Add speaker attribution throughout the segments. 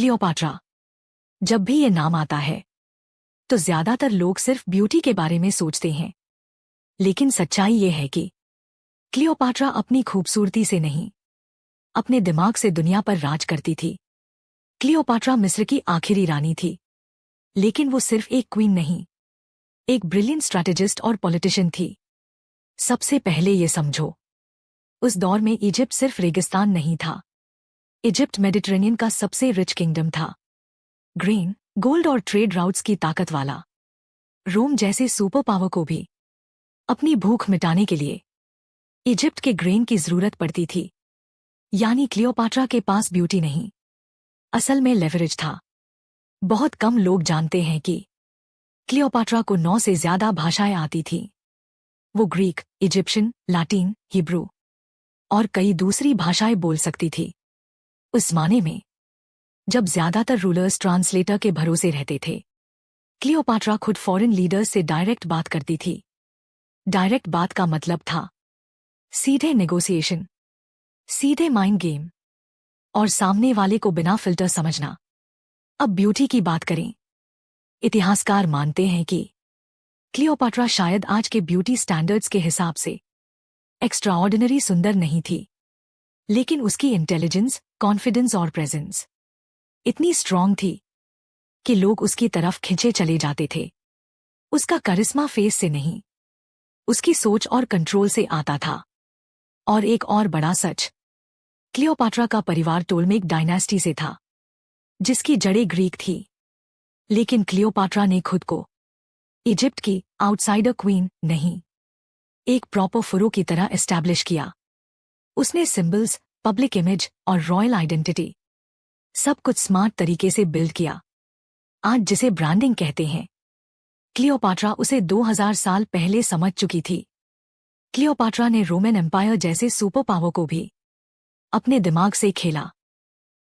Speaker 1: Cleopatra. जब भी ये नाम आता है तो ज्यादातर लोग सिर्फ ब्यूटी के बारे में सोचते हैं, लेकिन सच्चाई ये है कि क्लियोपाट्रा अपनी खूबसूरती से नहीं, अपने दिमाग से दुनिया पर राज करती थी। क्लियोपाट्रा मिस्र की आखिरी रानी थी, लेकिन वो सिर्फ एक क्वीन नहीं, एक ब्रिलियंट स्ट्रैटेजिस्ट और पॉलिटिशियन थी। सबसे पहले ये समझो, उस दौर में इजिप्ट सिर्फ रेगिस्तान नहीं था। इजिप्ट मेडिटेरेनियन का सबसे रिच किंगडम था। ग्रेन, गोल्ड और ट्रेड राउट्स की ताकत वाला। रोम जैसे सुपर पावर को भी अपनी भूख मिटाने के लिए इजिप्ट के ग्रेन की जरूरत पड़ती थी। यानी क्लियोपाट्रा के पास ब्यूटी नहीं, असल में लेवरेज था। बहुत कम लोग जानते हैं कि क्लियोपाट्रा को 9 से ज्यादा भाषाएं आती थीं। वो ग्रीक, इजिप्शियन, लैटिन, हिब्रू और कई दूसरी भाषाएं बोल सकती थी। उस माने में जब ज्यादातर रूलर्स ट्रांसलेटर के भरोसे रहते थे, क्लियोपाट्रा खुद फॉरेन लीडर्स से डायरेक्ट बात करती थी। डायरेक्ट बात का मतलब था सीधे नेगोशिएशन, सीधे माइंड गेम और सामने वाले को बिना फिल्टर समझना। अब ब्यूटी की बात करें। इतिहासकार मानते हैं कि क्लियोपाट्रा शायद आज के ब्यूटी स्टैंडर्ड्स के हिसाब से एक्स्ट्राऑर्डिनरी सुंदर नहीं थी, लेकिन उसकी इंटेलिजेंस, कॉन्फिडेंस और प्रेजेंस इतनी स्ट्रांग थी कि लोग उसकी तरफ खिंचे चले जाते थे। उसका करिश्मा फेस से नहीं, उसकी सोच और कंट्रोल से आता था। और एक और बड़ा सच, क्लियोपाट्रा का परिवार टोलमेक डायनेस्टी से था, जिसकी जड़ें ग्रीक थी। लेकिन क्लियोपाट्रा ने खुद को इजिप्ट की आउटसाइडर क्वीन नहीं, एक प्रॉपर फरो की तरह एस्टैब्लिश किया। उसने सिंबल्स, पब्लिक इमेज और रॉयल आइडेंटिटी सब कुछ स्मार्ट तरीके से बिल्ड किया। आज जिसे ब्रांडिंग कहते हैं, क्लियोपाट्रा उसे 2000 साल पहले समझ चुकी थी। क्लियोपाट्रा ने रोमन एम्पायर जैसे सुपर पावर को भी अपने दिमाग से खेला।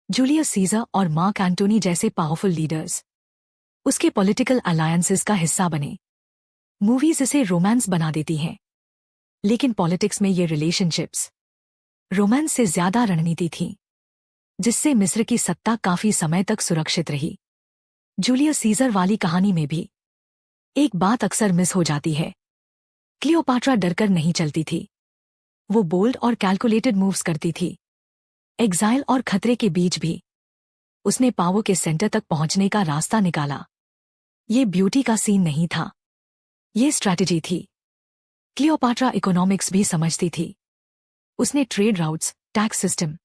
Speaker 1: जूलियस सीजर और मार्क एंटोनी जैसे पावरफुल लीडर्स उसके पॉलिटिकल अलायंसेस का हिस्सा बने। मूवीज इसे रोमांस बना देती हैं, लेकिन पॉलिटिक्स में ये रिलेशनशिप्स रोमांस से ज्यादा रणनीति थी, जिससे मिस्र की सत्ता काफी समय तक सुरक्षित रही। जूलियस सीजर वाली कहानी में भी एक बात अक्सर मिस हो जाती है, क्लियोपाट्रा डरकर नहीं चलती थी। वो बोल्ड और कैलकुलेटेड मूव्स करती थी। एग्जाइल और खतरे के बीच भी उसने पावर के सेंटर तक पहुंचने का रास्ता निकाला। ये ब्यूटी का सीन नहीं था, ये स्ट्रैटेजी थी। क्लियोपाट्रा इकोनॉमिक्स भी समझती थी। उसने ट्रेड राउट्स, टैक्स सिस्टम